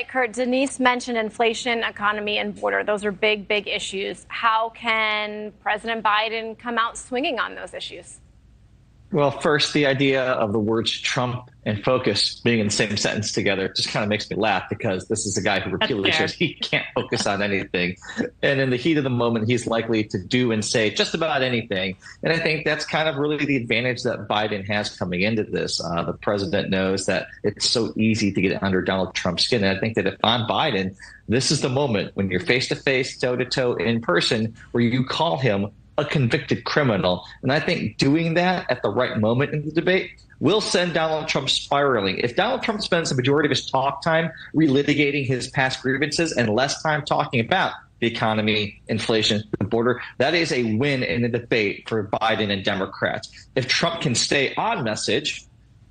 Kurt, Denise mentioned inflation, economy, and border. Those are big, big issues. How can President Biden come out swinging on those issues? Well, first, the idea of the words Trump and focus being in the same sentence together just kind of makes me laugh, because this is a guy who repeatedly says he can't focus on anything. And in the heat of the moment, he's likely to do and say just about anything. And I think that's kind of really the advantage that Biden has coming into this. The president knows that it's so easy to get under Donald Trump's skin. And I think that if I'm Biden, this is the moment when you're face to face, toe to toe, in person, where you call him a convicted criminal. And I think doing that at the right moment in the debate will send Donald Trump spiraling. If Donald Trump spends the majority of his talk time relitigating his past grievances and less time talking about the economy, inflation, the border, that is a win in the debate for Biden and Democrats. If Trump can stay on message,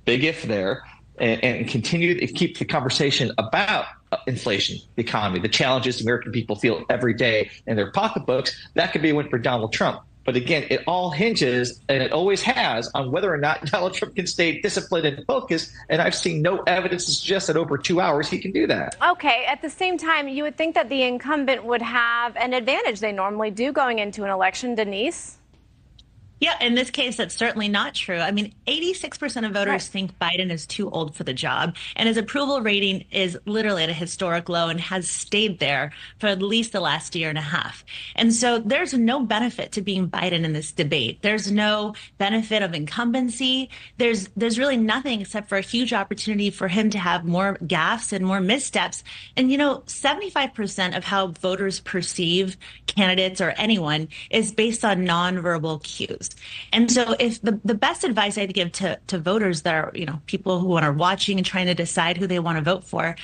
big if there, and continue to keep the conversation about inflation, the economy, the challenges American people feel every day in their pocketbooks, that could be a win for Donald Trump. But again, it all hinges, and it always has, on whether or not Donald Trump can stay disciplined and focused. And I've seen no evidence to suggest that over 2 hours he can do that. Okay. At the same time, you would think that the incumbent would have an advantage. They normally do going into an election, Denise. Yeah, in this case, that's certainly not true. I mean, 86% of voters think Biden is too old for the job, and his approval rating is literally at a historic low and has stayed there for at least the last year and a half. And so there's no benefit to being Biden in this debate. There's no benefit of incumbency. There's really nothing except for a huge opportunity for him to have more gaffes and more missteps. And, 75% of how voters perceive candidates or anyone is based on nonverbal cues. And so if the best advice I'd give to voters that are, people who are watching and trying to decide who they want to vote for,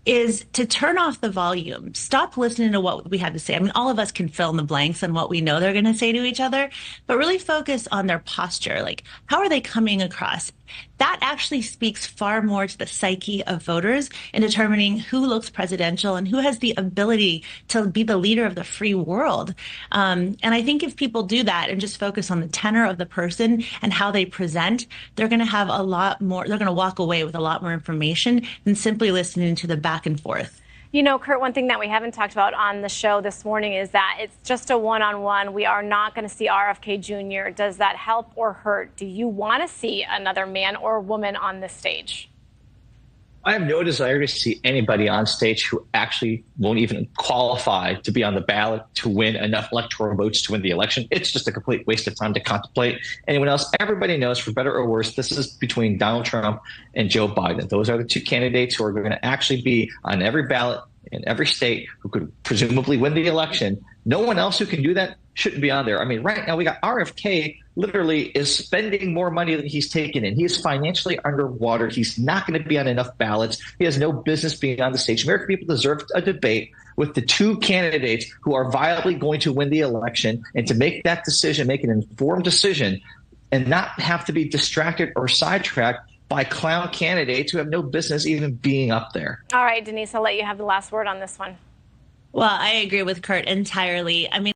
is to turn off the volume. Stop listening to what we have to say. I mean, all of us can fill in the blanks on what we know they're going to say to each other, but really focus on their posture. Like, how are they coming across? That actually speaks far more to the psyche of voters in determining who looks presidential and who has the ability to be the leader of the free world. And I think if people do that and just focus on the tenor of the person and how they present, they're going to have a lot more, they're going to walk away with a lot more information than simply listening to the back and forth. Kurt, one thing that we haven't talked about on the show this morning is that it's just a one-on-one. We are not going to see RFK Jr. Does that help or hurt? Do you want to see another man or woman on this stage? I have no desire to see anybody on stage who actually won't even qualify to be on the ballot to win enough electoral votes to win the election. It's just a complete waste of time to contemplate anyone else. Everybody knows, for better or worse, this is between Donald Trump and Joe Biden. Those are the two candidates who are going to actually be on every ballot in every state, who could presumably win the election. No one else who can do that shouldn't be on there. I mean, right now we got RFK literally is spending more money than he's taken in. He is financially underwater. He's not going to be on enough ballots. He has no business being on the stage. American people deserve a debate with the two candidates who are viably going to win the election, and to make that decision, make an informed decision, and not have to be distracted or sidetracked by clown candidates who have no business even being up there. All right, Denise, I'll let you have the last word on this one. Well, I agree with Kurt entirely. I mean,